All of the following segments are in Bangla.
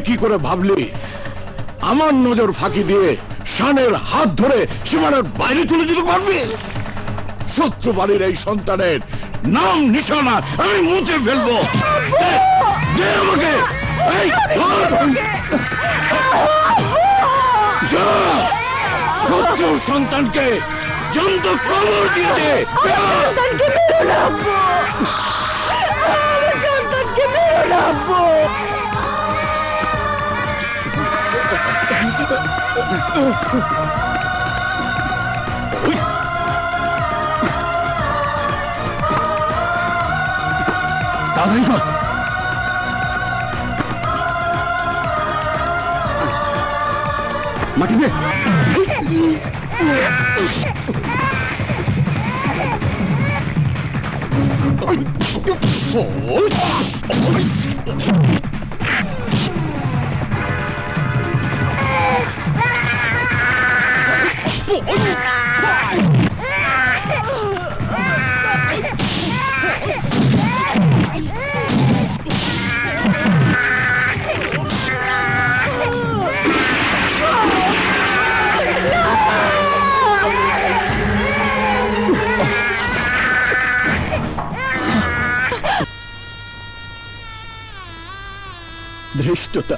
কি করে ভাবলি আমার নজর ফাঁকি দিয়ে শানের হাত ধরে সীমানার বাইরে চলে যেতে পারবি? শত্রু বাড়ির এই সন্তানের নাম নিশানা আমি মুছে ফেলবো। দে আমাকে এই শত্রুর সন্তানকে জন্ত কবর দিয়ে দে। সন্তানকে মেরো না আব্বু, আমার সন্তানকে মেরো না আব্বু। তাড়াতাড়ি কর। মাটি দে। ধৃষ্টতা,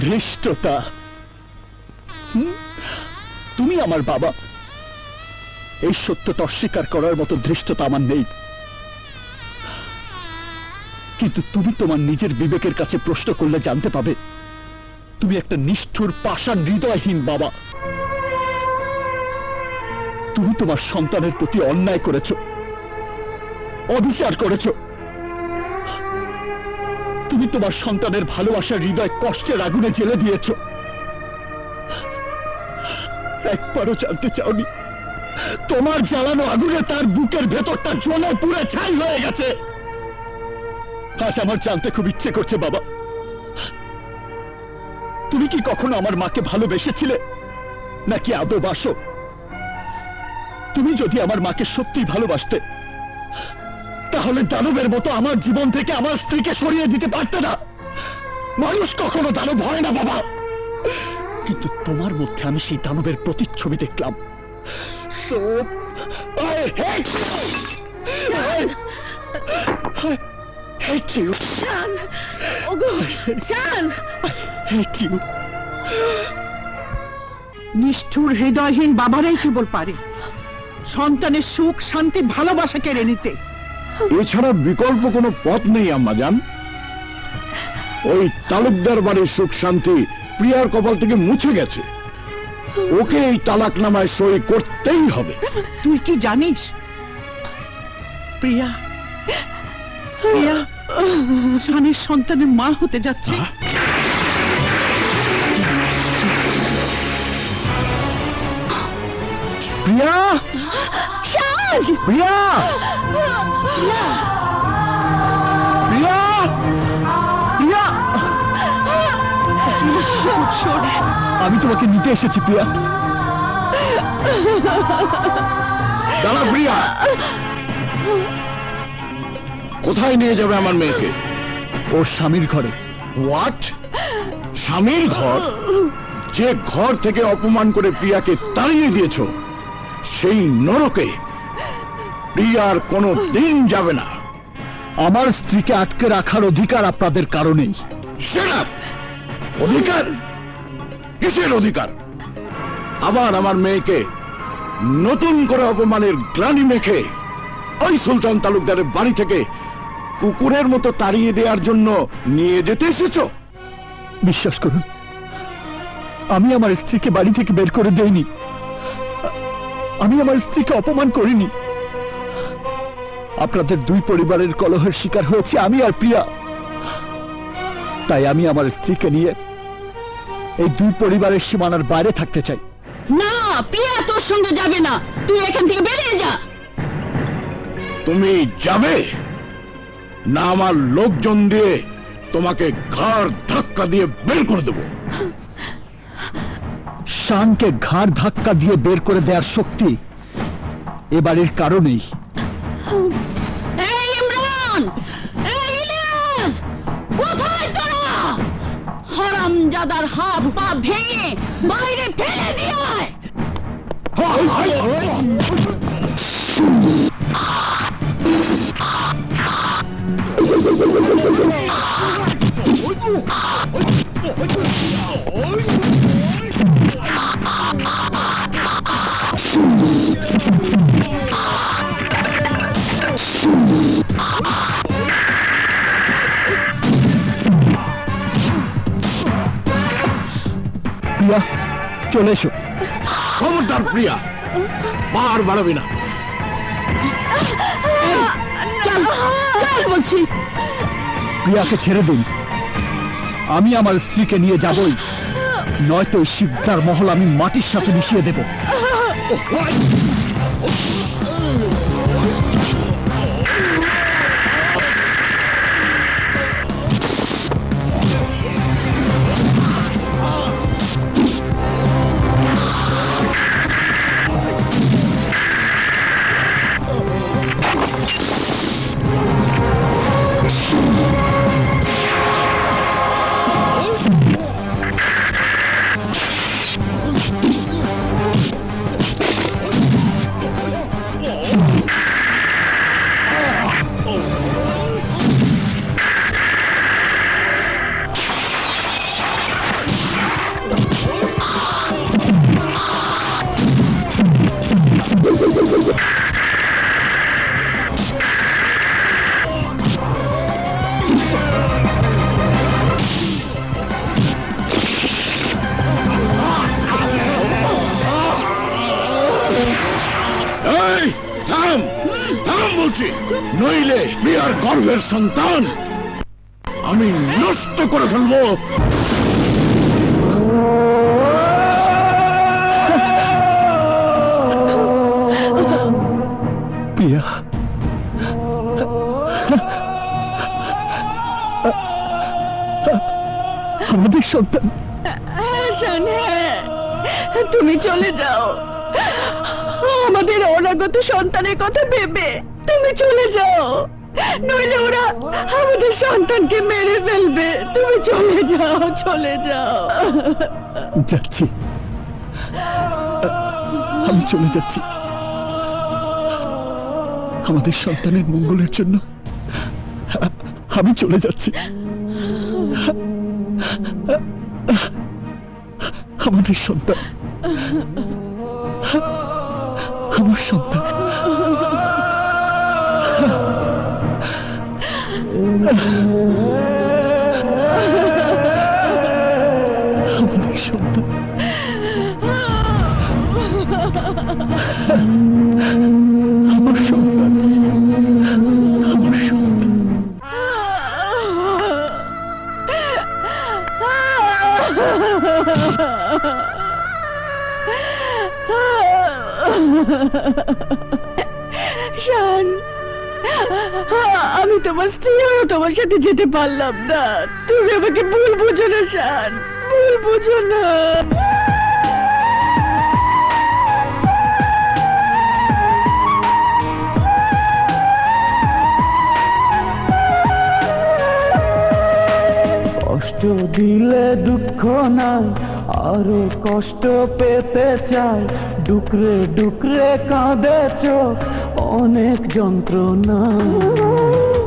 ধৃষ্টতা। তুমি আমার বাবা, এই সত্যটা অস্বীকার করার মতো ধৃষ্টতা আমার নেই। কিন্তু তুমি তোমার নিজের বিবেকের কাছে প্রশ্ন করলে জানতে পাবে তুমি একটা নিষ্ঠুর পাষাণ হৃদয়হীন বাবা। তুমি তোমার সন্তানের প্রতি অন্যায় করেছ, অবিচার করেছ। তুমি তোমার সন্তানের ভালোবাসার হৃদয় কষ্টের আগুনে জ্বেলে দিয়েছ। একবারও জানতে চাওনি তোমার জ্বালানো আগুনে তার বুকের ভেতরটা জ্বলে পুড়ে ছাই হয়ে গেছে। আজ আমার জানতে খুব ইচ্ছে করছে বাবা, তুমি কি কখনো আমার মাকে ভালোবেসেছিলে নাকি আদৌ বাসো? তুমি যদি আমার মাকে সত্যিই ভালোবাসতে তাহলে দানবের মতো আমার জীবন থেকে আমার স্ত্রীকে সরিয়ে দিতে পারতে না। মানুষ কখনো দানব হয় না বাবা, কিন্তু তোমার মধ্যে আমি সেই দানবের প্রতিচ্ছবি দেখলাম। So, I hate you. I hate you. শান, ওগো শান, I hate you. নিষ্ঠুর হৃদয়হীন বাবারাই কেবল পারে সন্তানের সুখ শান্তি ভালোবাসা কেড়ে নিতে। এছাড়া বিকল্প কোনো পথ নেই আম্মাজান। ওই তালুকদার বাড়ির সুখ শান্তি প্রিয়ার কপাল থেকে মুছে গেছে। ওকে এই তালাকনামায় সই করতেই হবে। তুই কি জানিস প্রিয়া, প্রিয়া শানের সন্তানের মা হতে যাচ্ছে। প্রিয়া, শান, প্রিয়া, প্রিয়া, প্রিয়া, প্রিয়া, আমি তোমাকে নিতে এসেছি প্রিয়া। দাঁড়া প্রিয়া, কোথায় নিয়ে যাবে আমার মেয়েকে? ওর স্বামীর ঘরে। হোয়াট? স্বামীর ঘর? যে ঘর থেকে অপমান করে প্রিয়াকে তাড়িয়ে দিয়েছ সেই নরকে প্রিয়ার কোনো দিন যাবে না। আমার স্ত্রীকে আটকে রাখার অধিকার আপনাদের কারণেই। অধিকার? কিসের অধিকার? আবার আমার মেয়েকে নতুন করে অপমানের গ্লানি মেখে ওই সুলতান তালুকদারের বাড়ি থেকে কুকুরের মতো তাড়িয়ে দেওয়ার জন্য নিয়ে যেতে এসেছ? বিশ্বাস করুন, আমি আমার স্ত্রীকে বাড়ি থেকে বের করে দেইনি। আমি আমার স্ত্রীকে অপমান করিনি। আপনাদের দুই পরিবারের কলহের শিকার হয়েছে আমি আর প্রিয়া। তাই আমি আমার স্ত্রীকে নিয়ে এই দুই পরিবারের সীমানার বাইরে থাকতে চাই। না, প্রিয়া তোর সঙ্গে যাবে না। তুই এখান থেকে বেরিয়ে যা। তুমি যাবে না আমার লোকজন দিয়ে তোমাকে ঘাড় ধাক্কা দিয়ে বের করে দেব। শানকে ঘাড় ধাক্কা দিয়ে বের করে দেওয়ার শক্তি এবারের কারণেই। এই ইমরান, এই ইলিয়াস, হারামজাদার হাত পা ভেঙে বাইরে ফেলে দিয়ে আয়। প্রিয়া, চলে এসো। খবরদার প্রিয়া, বার বাড়াবি না। চল চল বলছি। প্রিয়াকে ছেড়ে দিন, আমি আমার স্ত্রীকে নিয়ে যাবই, নয়তো এই শিকদার মহল আমি মাটির সাথে মিশিয়ে দেব। এই থাম, থাম বলছি, নইলে প্রিয়ার গর্ভের সন্তান আমি নষ্ট করে ফেলবো। প্রিয়া, আমাদের সন্তান। শান, তুমি চলে যাও, আমাদের অনাগত সন্তানের কথা ভেবে তুমি চলে যাও, নইলে ওরা আমাদের সন্তানকে মেরে ফেলবে। তুমি চলে যাও, চলে যাও। যাচ্ছি, আমি চলে যাচ্ছি। আমাদের সন্তানের মঙ্গলের জন্য আমি চলে যাচ্ছি। আমাদের সন্তান, আমার সন্তান। আমাদের সন্তান। আমার সন্তান, আমার সন্তান। শান, আমি তোমার স্ত্রী হয়েও তোমার সাথে যেতে পারলাম না। তুমি আমাকে ভুল বুঝো না শান, ভুল বুঝো না। কষ্ট দিলে দুঃখ নাই, আরো কষ্ট পেতে চাই, ডুকরে ডুকরে কাঁদে চোখ, অনেক যন্ত্রণা।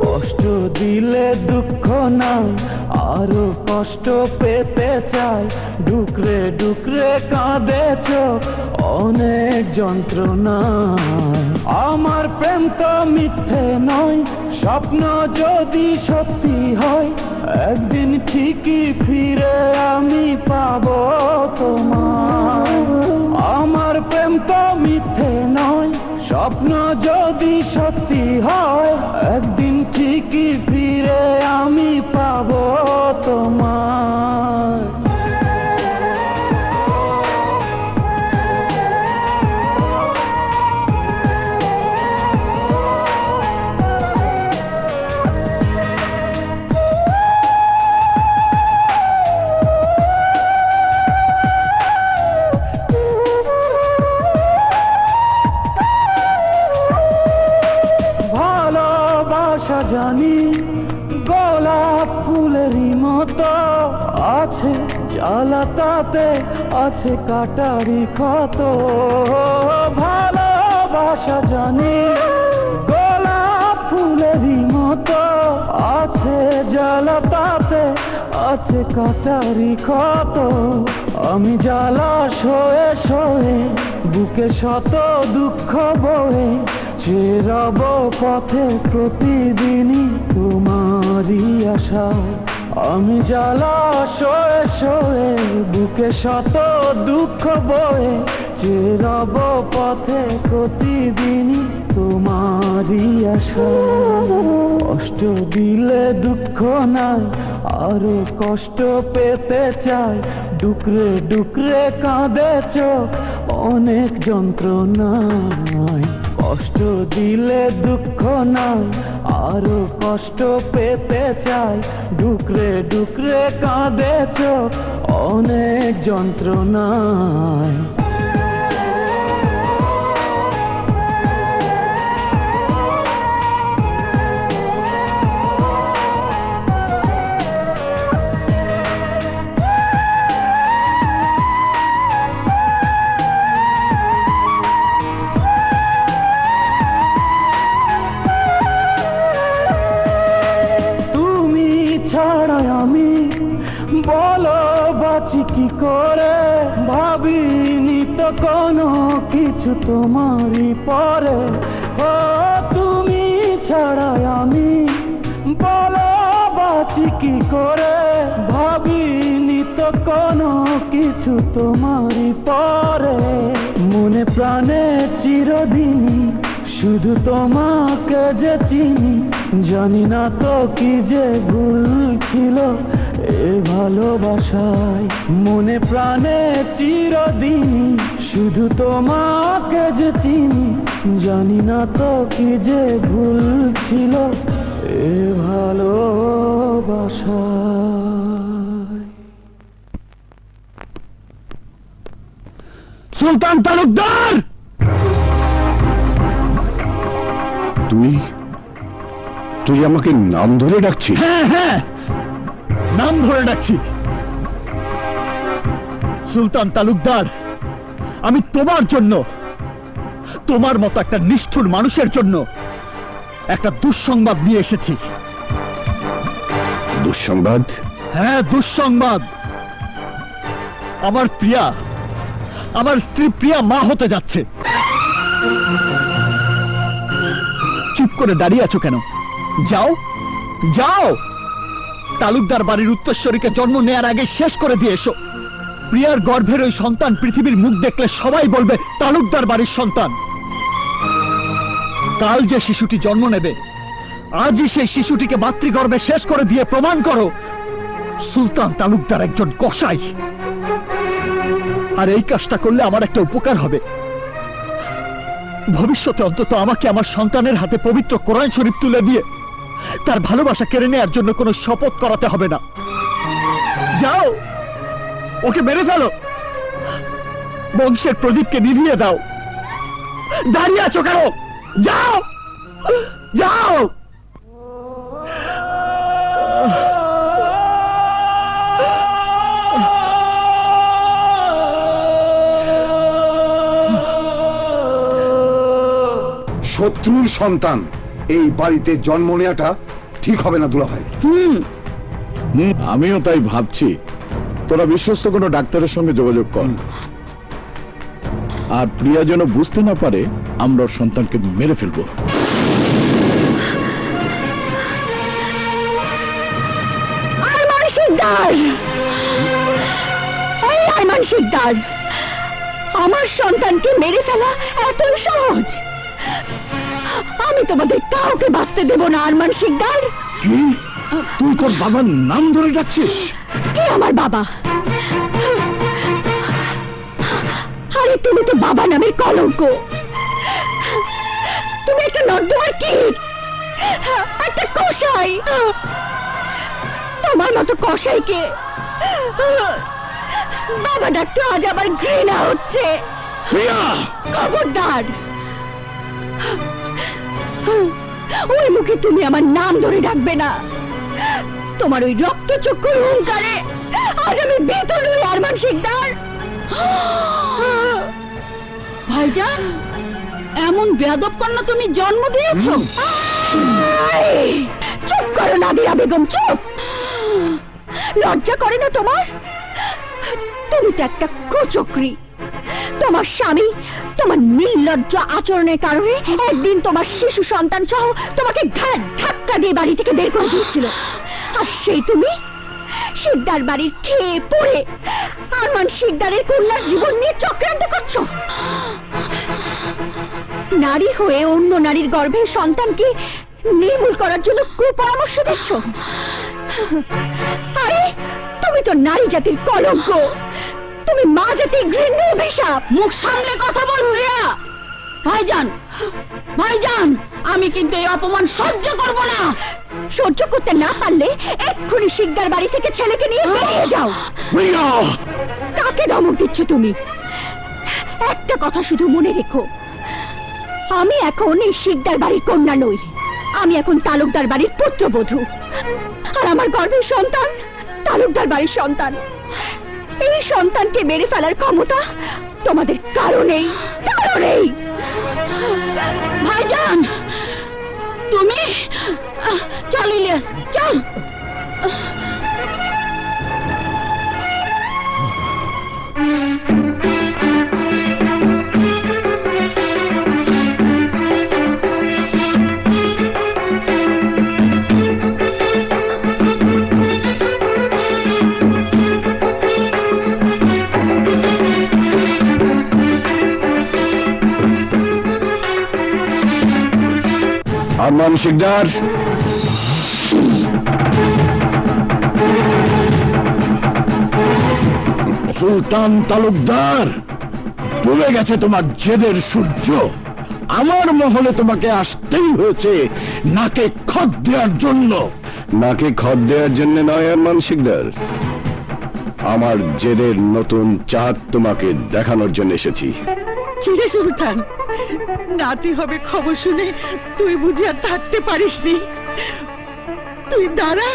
কষ্ট দিলে দুঃখ নাই, আরো কষ্ট পেতে চাই, ডুকরে ডুকরে কাঁদে চোখ, অনেক যন্ত্রণা। আমার প্রেম তো মিথ্যে নয়, স্বপ্ন যদি সত্যি হয়, একদিন ঠিকই ফিরে আমি পাবো তোমায়। আমার প্রেম তো মিথ্যে নয়, স্বপ্ন যদি সত্যি হয়, একদিন ঠিকই ফিরে আমি পাবো তোমায়। ভালোবাসা জানি গোলাপ ফুলের মতো আছে জ্বালা, তাতে আছে কাটারি ক্ষত। ভালোবাসা জানি গোলাপ ফুলেরই মতো আছে জ্বালা, তাতে আছে কাটারি ক্ষত। আমি জ্বালা সয়ে সয়ে বুকে শত দুঃখ বয়ে চেয়ে রব পথে প্রতিদিনই তোমারই আশায়। আমি জ্বালা সয়ে সয়ে বুকে শত দুঃখ বয়ে চেয়ে রব পথে প্রতিদিনই তোমারই আশায়। কষ্ট দিলে দুঃখ নাই, আরো কষ্ট পেতে চাই। ডুকরে ডুকরে কাঁদে চোখ, অনেক যন্ত্রণায়। কষ্ট দিলে দুঃখ নাই, আরো কষ্ট পেতে চাই। ডুকরে ডুকরে কাঁদে চোখ, অনেক যন্ত্রণায়। ছাড়া আমি বলো বাঁচি কি করে, ভাবিনি তো কোনো কিছু তোমারই পরে। ও তুমি ছাড়া আমি বলো বাঁচি কি করে, ভাবিনি তো কোনো কিছু তোমারই পরে। মনে প্রাণে চিরদিন শুধু তোমাকে যে চিনি, জানি না তো কি যে ভুল ছিল এ ভালোবাসায়। মনে প্রাণে চিরদিন শুধু তোমাকে যে চিনি, জানি না তো কি যে ভুল ছিল এ ভালোবাসায়। সুলতান তালুকদার, তুই আমাকে নাম ধরে ডাকছিস? হ্যাঁ হ্যাঁ, নাম ধরে ডাকছি। সুলতান তালুকদার, আমি তোমার জন্য, তোমার মতো একটা নিষ্ঠুর মানুষের জন্য একটা দুঃসংবাদ নিয়ে এসেছি। দুঃসংবাদ? হ্যাঁ, দুঃসংবাদ। আমার প্রিয়া, আমার স্ত্রী প্রিয়া মা হতে যাচ্ছে। চুপ করে দাঁড়িয়ে আছো কেন? যাও যাও, তালুকদার বাড়ির উত্তরস্বরীকে জন্ম নেয়ার আগে শেষ করে দিয়ে এসো। প্রিয়ার গর্ভের ওই সন্তান পৃথিবীর মুখ দেখলে সবাই বলবে তালুকদার বাড়ির সন্তান। কাল যে শিশুটি জন্ম নেবে, আজই সেই শিশুটিকে মাতৃগর্ভে শেষ করে দিয়ে প্রমাণ করো সুলতান তালুকদার একজন কসাই। আর এই কাজটা করলে আমার একটা উপকার হবে। ভবিষ্যতে অন্তত আমাকে আমার সন্তানের হাতে পবিত্র কোরআন শরীফ তুলে দিয়ে তার ভালোবাসা কেড়ে নেওয়ার জন্য কোনো শপথ করাতে হবে না। যাও, ওকে মেরে ফেলো, বংশের প্রদীপকে নিভিয়ে দাও। দাঁড়িয়ে আছো কেন? যাও যাও। শত্রুর সন্তান এই বাড়িতে জন্ম নেওয়াটা ঠিক হবে না দুলাভাই। আমিও তাই ভাবছি। তোরা বিশ্বস্ত কোনো ডাক্তারের সঙ্গে যোগাযোগ কর, আর প্রিয়া যেন বুঝতে না পারে আমরা ওর সন্তানকে মেরে ফেলবো। আরমান শিকদার, এই আরমান শিকদার, আমার সন্তানকে মেরে ফেলা এত সহজ? আমি তোমাদের কাউকে বাঁচতে দেব না আরমান শিকদার। কি? তুই তোর বাবার নাম ধরে ডাকছিস? কে আমার বাবা? আরে তুমি তো বাবা নামের কলঙ্ক। তুমি একটা নর্দমার কীট, একটা কসাই। তোমার মতো কসাইকে বাবা ডাকতে আজ আমার ঘৃণা হচ্ছে। খবরদার, ওই মুখে তুমি আমার নাম ধরে ডাকবে না। তোমার ওই রক্তচক্ষুর হুঙ্কারে আজ আমি ভীত নই আরমান শিকদার। ভাইজান, এমন বেয়াদব কন্যা তুমি জন্ম দিয়েছো? চুপ করো নাদিরা বেগম, চুপ। লজ্জা করে না তোমার? তুমি তো একটা কুচক্রী। তোমার স্বামী তোমার নির্লজ্জ আচরণের কারণে একদিন তোমার শিশু সন্তান সহ তোমাকে ঘাট ধাক্কা দিয়ে বাড়ি থেকে বের করে দিয়েছিল। আর সেই তুমি শিকদার বাড়ির খেয়ে পড়ে আরমান শিকদারের কন্যার জীবন নিয়ে চক্রান্ত করছো। নারী হয়ে অন্য নারীর গর্ভে সন্তানকে নির্মূল করার জন্য কুপরামর্শ দিচ্ছ। আরে তুমি তো নারী জাতির কলঙ্ক, তুমি মা জাতির ঘৃণ্য অভিশাপ। মুখ সামলে কথা বল প্রিয়া। ভাইজান, ভাইজান, আমি কিন্তু এই অপমান সহ্য করব না। সহ্য করতে না পারলে এক্ষুনি শিকদার বাড়ি থেকে ছেলেকে নিয়ে বেরিয়ে যাও। প্রিয়া, কাকে ধমক দিচ্ছ তুমি? একটা কথা শুধু মনে রেখো, আমি এখন এই শিকদার বাড়ির কন্যা নই, আমি এখন তালুকদার বাড়ির পুত্রবধূ। আর আমার গর্ভের সন্তান তালুকদার বাড়ির সন্তান। এই সন্তানকে মেরে ফেলার ক্ষমতা তোমাদের কারণেই কারণেই। ভাইজান, তুমি চল ইলিয়াস, চল। আরমান শিকদার, সুলতান তালুকদার, চলে গেছে তোমার জেদের সূর্য। আমার মহলে তোমাকে আসতেই হয়েছে নাকে খত দেওয়ার জন্য। নাকে খত দেওয়ার জন্য নয় আরমান শিকদার, আমার জেদের নতুন চাঁদ তোমাকে দেখানোর জন্য এসেছি। কি রে সুলতান, নাতি হবে খবর শুনে তুই বুঝে আর থাকতে পারিসনি? তুই দাঁড়া,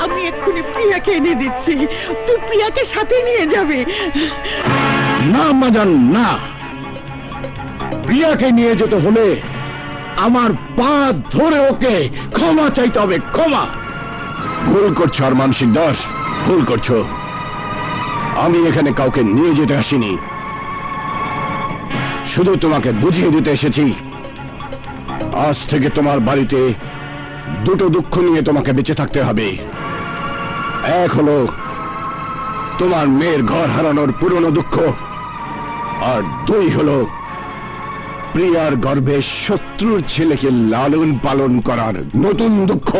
আমি এক্ষুনি প্রিয়াকে এনে দিচ্ছি, তুই প্রিয়াকে সাথে নিয়ে যাবে। না মাজান, না। প্রিয়াকে নিয়ে যেতে হলে আমার পা ধরে ওকে ক্ষমা চাইতে হবে, ক্ষমা। ভুল করছো আরমান শিকদার, ভুল করছো। আমি এখানে কাউকে নিয়ে যেতে আসিনি, শুধু তোমাকে বুঝিয়ে দিতে এসেছি আজ থেকে তোমার বাড়িতে দুটো দুঃখ নিয়ে তোমাকে বেঁচে থাকতে হবে। এক হলো তোমার মেয়ের ঘর হারানোর পুরনো দুঃখ, আর দুই হলো প্রিয়ার গর্ভে শত্রুর ছেলেকে লালন পালন করার নতুন দুঃখ।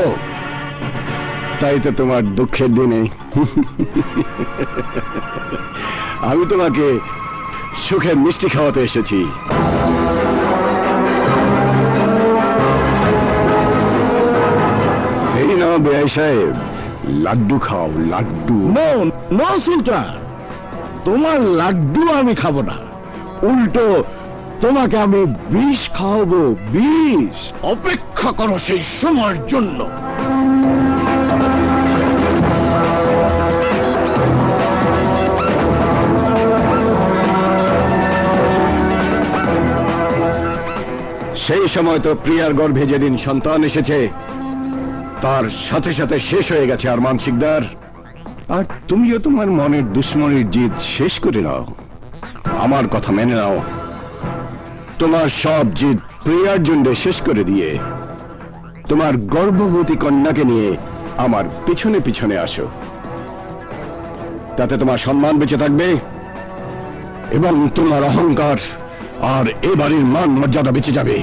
তাই তো তোমার দুঃখের দিনে আমি তোমাকে সুখের মিষ্টি খাওয়াতে এসেছি। এই নাও বেআই সাহেব, লাড্ডু খাও, লাড্ডু। নো নো সুলতান, তোমার লাড্ডু আমি খাবো না, উল্টো তোমাকে আমি বিষ খাওয়াবো, বিষ। অপেক্ষা করো সেই সময়ের জন্য। সেই সময় তো প্রিয়ার গর্ভে যেদিন সন্তান এসেছে তার সাথে সাথে শেষ হয়ে গেছে আরমান শিকদার। আর তুমিও তোমার মনের দুশ্মনের জিদ শেষ করে নাও, আমার কথা মেনে নাও। তোমার সব জিদ প্রিয়ার জন্য শেষ করে দিয়ে তোমার গর্ভবতী কন্যাকে নিয়ে আমার পিছনে পিছনে আসো। তাতে তোমার সম্মান বেঁচে থাকবে এবং তোমার অহংকার আর এ বাড়ির মান মর্যাদা বেঁচে যাবে।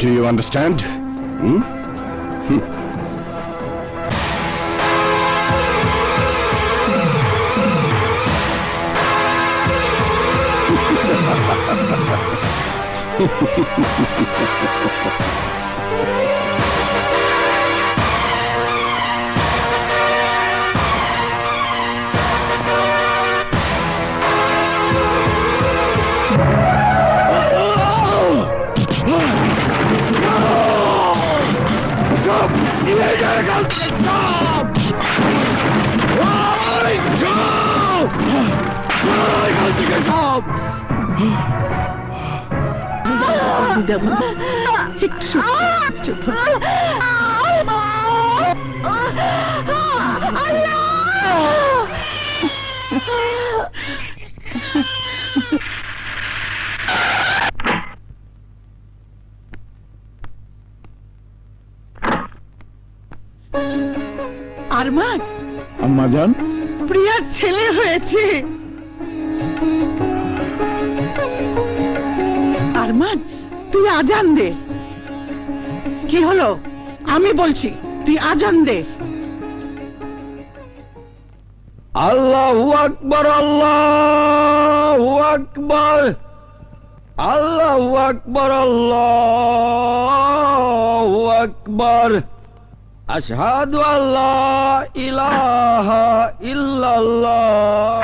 Do you understand? সব নিয়ে গেছে, সব। দেবো একটু সহ্য ধরো। আরমান, আম্মা জান, প্রিয়ার ছেলে হয়েছে। আরমান, তুই আজান দে। কি হলো? আমি বলছি তুই আজান দে। আল্লাহু আকবার, আল্লাহু আকবার, আল্লাহু আকবার, আল্লাহু আকবার। আশহাদু আল্লা ইলাহা ইল্লাল্লাহ।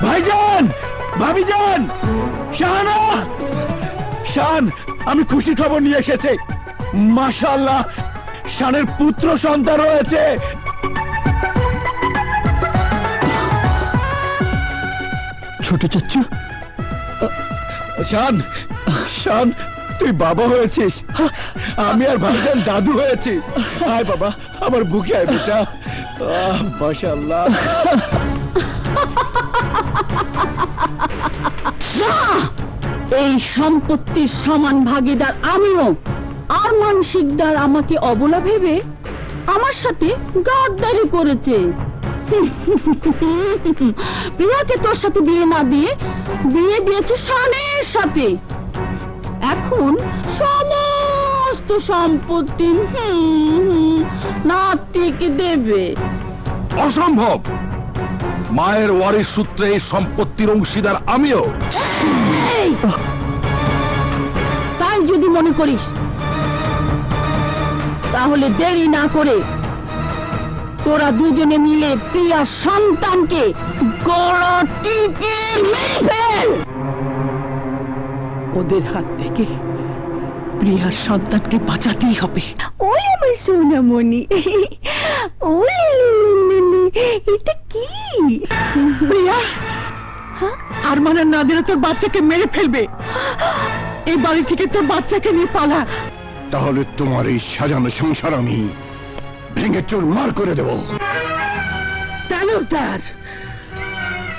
ভাইজান, ভাবিজান, শাহানা, শান, আমি খুশি খবর নিয়ে এসেছি। মাশাআল্লাহ, শানের পুত্র সন্তান হয়েছে। ছোট চাচ্চু, শান, শান, তুই বাবা হয়েছিস, আমি আর ভাইজান দাদু হয়েছি। আয় বাবা, আমার বুকে আয় বেটা। মাশাআল্লাহ। এই সম্পত্তির সমান ভাগীদার আমিও। আরমান শিকদার আমাকে অবলা ভেবে আমার সাথে গাদ্দারি করেছে। প্রিয়াকে তোর সাথে বিয়ে না দিয়ে বিয়ে দিয়েছে শানের সাথে। এখন সমস্ত সম্পত্তি নাতিকে দেবে। অসম্ভব! মায়ের ওয়ারিশ সূত্রে এই সম্পত্তির অংশীদার আমিও। এই! তাই যদি মনে করিস, তাহলে দেরি না করে তোরা দুজনে মিলে প্রিয়া সন্তানকে গলা টিপে মেরে ফেল। ওদের হাত থেকে প্রিয়ার সন্তানকে বাঁচাতেই হবে। ওই আমার সোনামণি, ওই এটা কি? প্রিয়া, আরমান আর নাদিরা তোর বাচ্চাকে মেরে ফেলবে। এই বাড়ি থেকে তোর বাচ্চাকে নিয়ে পালা। তাহলে তোমার এই সাজানো সংসার আমি ভেঙে চুরমার করে দেব। তালুকদার,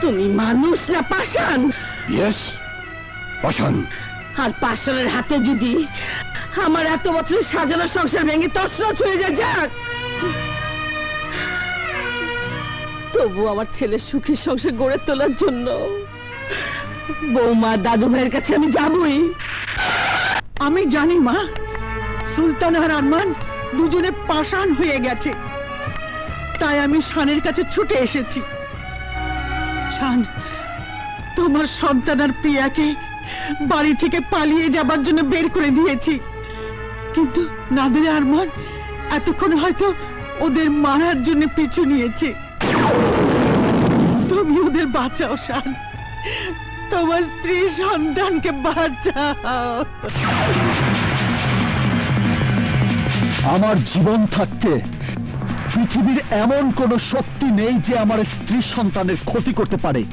তুমি মানুষ না পাষাণ? ইয়েস, পাষাণ। আর পাষাণের হাতে যদি আমার এত বছরের সাজানো সংসার ভেঙে তছনছ হয়ে যায়, যাক, তবু আমার ছেলের সুখী সংসার গড়ে তোলার জন্য বৌমা দাদু ভাইয়ের কাছে আমি যাবই। আমি জানি মা, সুলতান আর আরমান দুজনে পাষাণ হয়ে গেছে, তাই আমি শানের কাছে ছুটে এসেছি। শান, তোমার সন্তান আর প্রিয়াকে বাড়ি থেকে পালিয়ে যাবার জন্য বের করে দিয়েছি, কিন্তু নাদিরা আরমান এতক্ষণ হয়তো ওদের মারার জন্য পিছু নিয়েছে। তুমি ওদের বাঁচাও শান, তোমার স্ত্রী সন্তানকে বাঁচাও। আমার জীবন থাকতে পৃথিবীর এমন কোন শক্তি নেই যে আমার স্ত্রী সন্তানের ক্ষতি করতে পারে।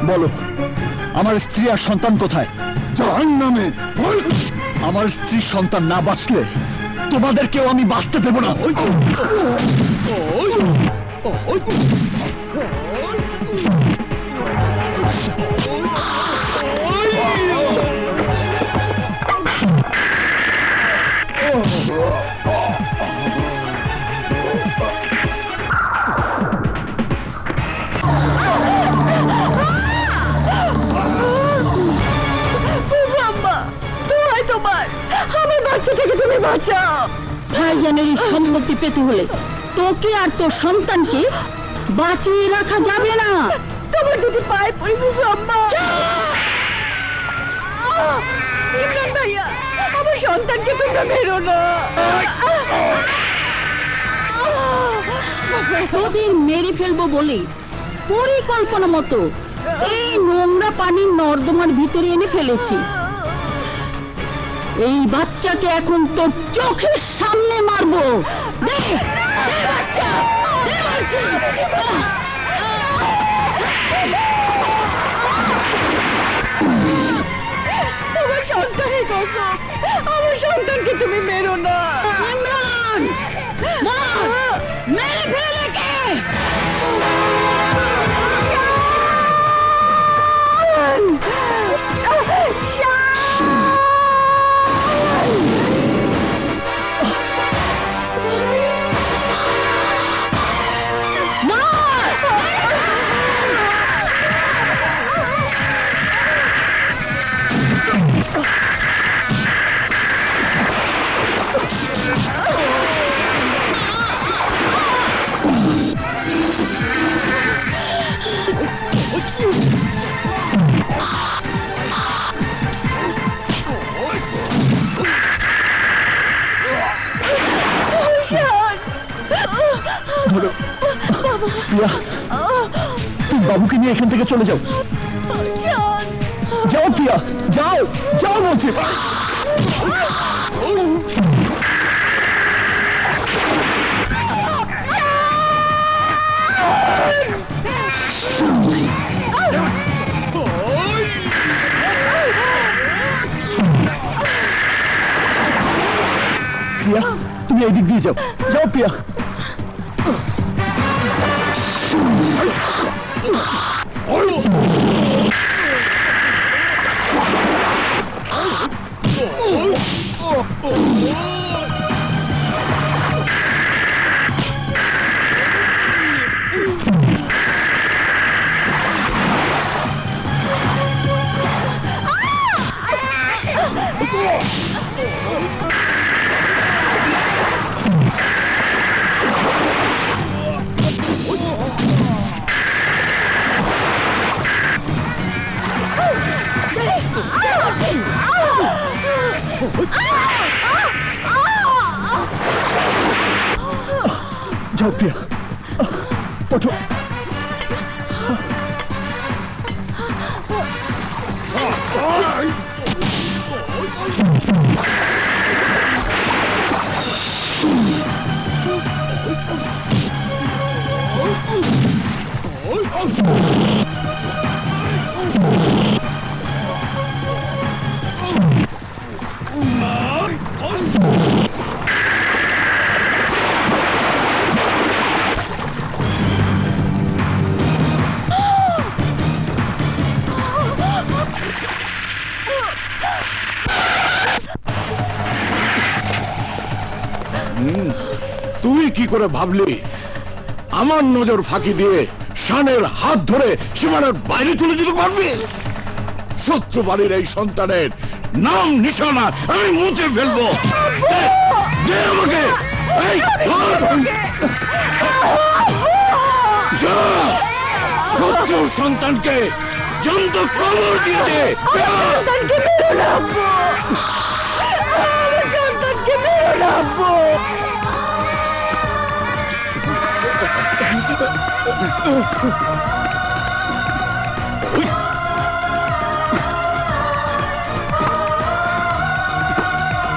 বলো, আমার স্ত্রী আর সন্তান কোথায়? জাহান্নামে। আমার স্ত্রী সন্তান না বাঁচলে তোমাদেরকেও আমি বাঁচতে দেব না। পেতে হলে তোকে আর তোর সন্তানকে বাঁচিয়ে রাখা যাবে না। তোমার দুটি পায়ে পড়ি আম্মা। ইমরান ভাইয়া, আমার সন্তানকে তোমরা মেরো না। তোদের মেরে ফেলবো বলে পরিকল্পনা মতো এই নোংরা পানি নর্দমার ভিতরে এনে ফেলেছি। এই বাচ্চাকে এখন তোর চোখের সামনে মারবো। দে, দে বাচ্চা, দে বলছি। তোমার সন্তানের কসম, আমার সন্তানকে তুমি মেরো না। ইমরান, মার, মেরে ফেলে কে? ধরো প্রিয়া, তুমি বাবুকে নিয়ে এখান থেকে চলে যাও। যাও প্রিয়া, যাও, যাও বলছি। প্রিয়া, তুমি এই দিক দিয়ে যাও, যাও প্রিয়া। যাও প্রিয়া, ওঠো। তুই কি করে ভাবলি আমার নজর ফাঁকি দিয়ে শানের হাত ধরে সীমানার বাইরে চলে যেতে পারবি? শত্রু বাড়ির এই সন্তানের নাম নিশানা আমি মুছে ফেলবো। দে আমাকে, এই ধর। যা, শত্রুর সন্তানকে জন্ত কবর দিয়ে দে। সন্তানকে মেরো না আব্বু, আমার সন্তানকে মেরো না আব্বু।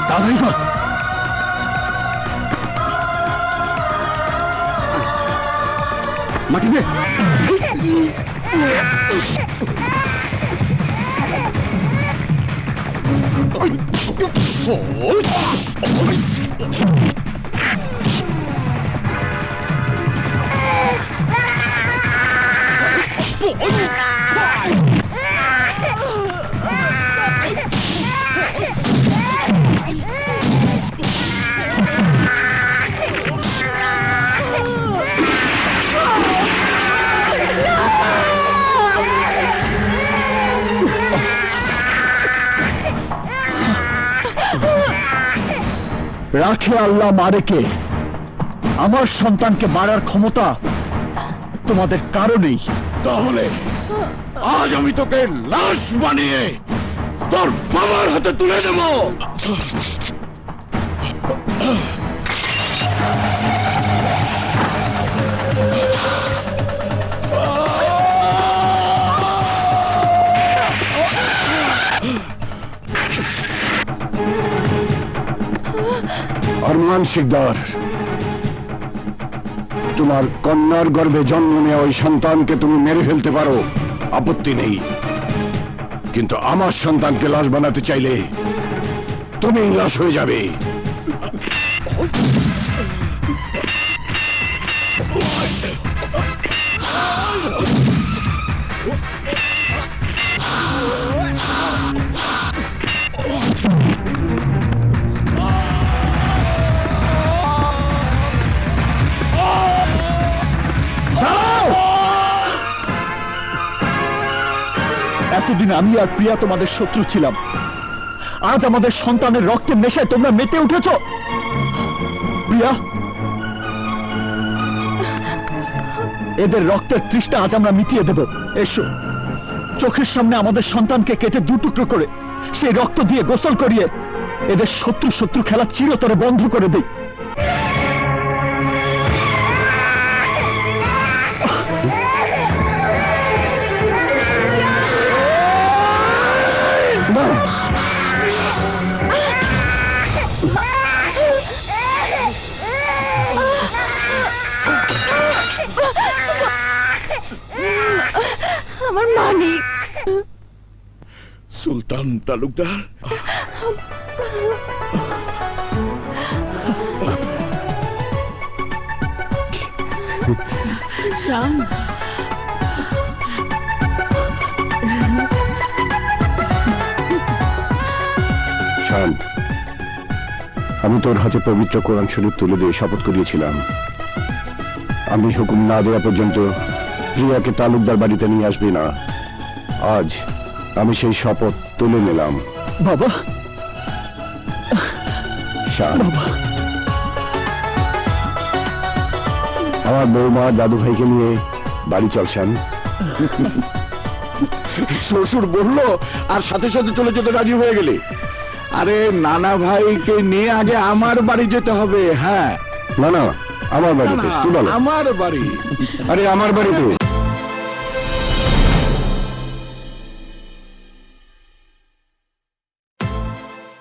তাড়াতাড়ি কর। মাটি দে। রাখে আল্লাহ, মারে কে? আমার সন্তানকে মারার ক্ষমতা তোমাদের কারো নেই। তাহলে আজ আমি তোকে লাশ বানিয়ে তোর বাবার হাতে তুলে দেব। আরমান শিকদার, তোমার কন্যার গর্ভে জন্ম নেওয়া ওই সন্তানকে তুমি মেরে ফেলতে পারো, আপত্তি নেই, কিন্তু আমার সন্তানকে লাশ বানাতে চাইলে তুমি লাশ হয়ে যাবে। এতদিন আমি আর প্রিয়া তোমাদের শত্রু ছিলাম, আজ আমাদের সন্তানের রক্তের নেশায় তোমরা মেতে উঠেছ। প্রিয়া, এদের রক্তের তৃষ্ণা আজ আমরা মিটিয়ে দেব। এসো, চোখের সামনে আমাদের সন্তানকে কেটে দু টুকরো করে সেই রক্ত দিয়ে গোসল করিয়ে এদের শত্রু শত্রু খেলা চিরতরে বন্ধ করে দেই। আমার মানিক। সুলতান তালুকদার, শান, শান, আমি তোর হাতে পবিত্র কোরআন শরীফ তুলে দিয়ে শপথ করিয়েছিলাম, আমি হুকুম না দেওয়া পর্যন্ত প্রিয়াকে তালুকদার বাড়িতে নিয়ে আসবি না। আজ আমি সেই শপথ তুলে নিলাম। বাবা, শান, আমার বৌমা দাদু ভাইকে নিয়ে বাড়ি চল শান। শ্বশুর বললো আর সাথে সাথে চলে যেতে রাজি হয়ে গেলে? আরে নানা ভাইকে নিয়ে আগে আমার বাড়ি যেতে হবে। হ্যাঁ, না না, আমার বাড়িতে। তুই বলো। আমার বাড়ি? আরে আমার বাড়িতে।